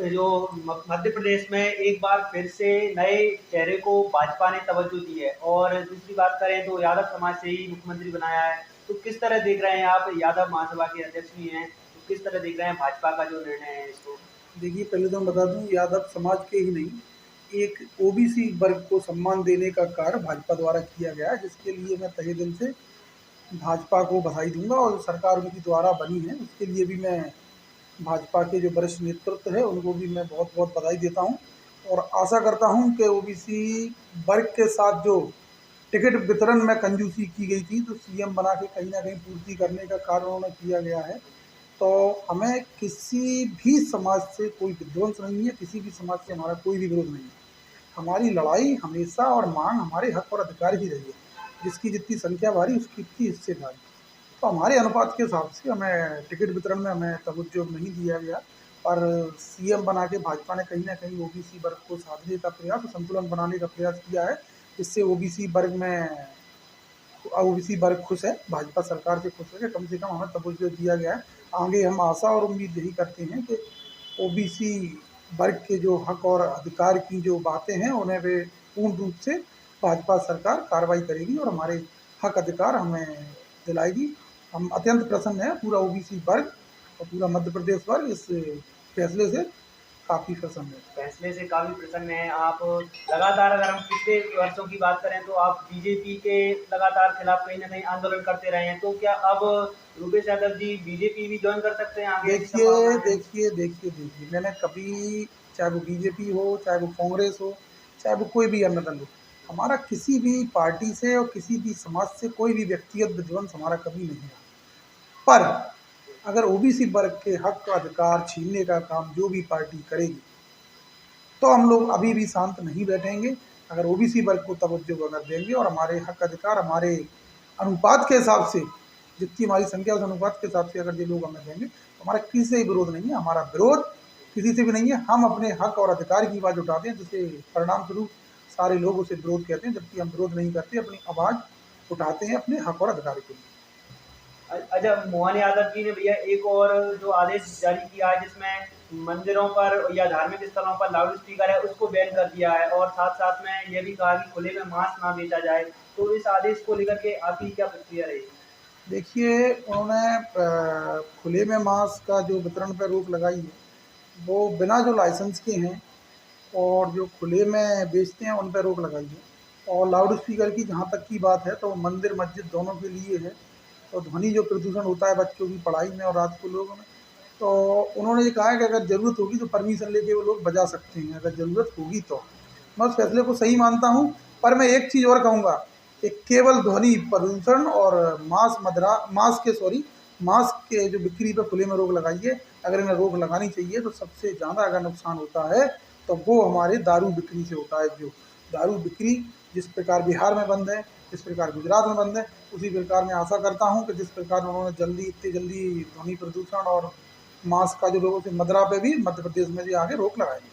जो मध्य प्रदेश में एक बार फिर से नए चेहरे को भाजपा ने तवज्जो दी है और दूसरी बात करें तो यादव समाज से ही मुख्यमंत्री बनाया है। तो किस तरह देख रहे हैं आप, यादव महासभा के अध्यक्ष भी हैं, तो किस तरह देख रहे हैं भाजपा का जो निर्णय है इसको? देखिए, पहले तो मैं बता दूं, यादव समाज के ही नहीं, एक ओबीसी वर्ग को सम्मान देने का कार्य भाजपा द्वारा किया गया है, जिसके लिए मैं तहे दिल से भाजपा को बधाई दूंगा। और सरकार उनकी द्वारा बनी है, उसके लिए भी मैं भाजपा के जो वरिष्ठ नेतृत्व है उनको भी मैं बहुत बहुत बधाई देता हूं। और आशा करता हूं कि ओबीसी वर्ग के साथ जो टिकट वितरण में कंजूसी की गई थी, तो सीएम बना के कहीं ना कहीं पूर्ति करने का कार्य उन्होंने किया गया है। तो हमें किसी भी समाज से कोई विध्वंस नहीं है, किसी भी समाज से हमारा कोई भी विरोध नहीं है। हमारी लड़ाई हमेशा और मांग हमारे हक और अधिकार की रही है, जिसकी जितनी संख्या भारी उसकी इतनी हिस्सेदारी। तो हमारे अनुपात के हिसाब से हमें टिकट वितरण में हमें तवज्जो नहीं दिया गया। पर सीएम बना के भाजपा ने कहीं ना कहीं ओबीसी वर्ग को साधने का प्रयास, संतुलन बनाने का प्रयास किया है, जिससे ओबीसी वर्ग खुश है, भाजपा सरकार से खुश है कि कम से कम हमें तवज्जो दिया गया है। आगे हम आशा और उम्मीद यही करते हैं कि ओबीसी वर्ग के जो हक और अधिकार की जो बातें हैं उन्हें वे पूर्ण रूप से भाजपा सरकार कार्रवाई करेगी और हमारे हक अधिकार हमें दिलाएगी। हम अत्यंत प्रसन्न हैं, पूरा ओबीसी वर्ग और पूरा मध्य प्रदेश वर्ग इस फैसले से काफ़ी प्रसन्न है। फैसले से काफ़ी प्रसन्न हैं आप। लगातार अगर हम पिछले वर्षों की बात करें तो आप बीजेपी के लगातार खिलाफ कहीं न कहीं आंदोलन करते रहे हैं। तो क्या अब रूपेश यादव जी बीजेपी भी जॉइन कर सकते हैं आगे, ऐसी देखिए संभावना है? देखिए देखिए देखिए, मैंने कभी, चाहे वो बीजेपी हो, चाहे वो कांग्रेस हो, चाहे वो कोई भी अन्य दल हो, हमारा किसी भी पार्टी से और किसी भी समाज से कोई भी व्यक्तिगत विध्वंस हमारा कभी नहीं है। पर अगर ओबीसी वर्ग के हक का अधिकार छीनने का काम जो भी पार्टी करेगी, तो हम लोग अभी भी शांत नहीं बैठेंगे। अगर ओबीसी वर्ग को तवज्जो अगर देंगे और हमारे हक अधिकार हमारे अनुपात के हिसाब से, जितनी हमारी संख्या उस अनुपात के हिसाब से अगर ये लोग हमें देंगे, तो हमारा किसी से ही विरोध नहीं है। हमारा विरोध किसी से भी नहीं है। हम अपने हक और अधिकार की आवाज़ उठाते हैं, जिसे परिणाम स्वरूप सारे लोग उसे विरोध कहते हैं, जबकि हम विरोध नहीं करते, अपनी आवाज़ उठाते हैं अपने हक और अधिकार के लिए। अच्छा, मोहन यादव जी ने भैया एक और जो आदेश जारी किया है जिसमें मंदिरों पर या धार्मिक स्थलों पर लाउड स्पीकर है उसको बैन कर दिया है और साथ साथ में ये भी कहा कि खुले में मांस ना बेचा जाए। तो इस आदेश को लेकर के आपकी क्या प्रतिक्रिया रहेगी? देखिए, उन्होंने खुले में मांस का जो वितरण पर रोक लगाई है, वो बिना जो लाइसेंस के हैं और जो खुले में बेचते हैं उन पर रोक लगाई है। और लाउड स्पीकर की जहाँ तक की बात है, तो मंदिर मस्जिद दोनों के लिए है। तो ध्वनि जो प्रदूषण होता है बच्चों की पढ़ाई में और रात को लोगों में, तो उन्होंने ये कहा है कि अगर ज़रूरत होगी तो परमिशन लेके वो लोग बजा सकते हैं, अगर ज़रूरत होगी तो। मैं उस फैसले को सही मानता हूँ। पर मैं एक चीज़ और कहूँगा कि केवल ध्वनि प्रदूषण और मांस के जो बिक्री पे खुले में रोक लगाई है। अगर इन्हें रोक लगानी चाहिए तो सबसे ज़्यादा अगर नुकसान होता है तो वो हमारे दारू बिक्री से होता है। जो दारू बिक्री जिस प्रकार बिहार में बंद है, जिस प्रकार गुजरात में बंद है, उसी प्रकार मैं आशा करता हूँ कि जिस प्रकार उन्होंने इतनी जल्दी ध्वनि प्रदूषण और मांस का जो लोगों से मदिरा पे भी मध्य प्रदेश में भी आगे रोक लगाएगी।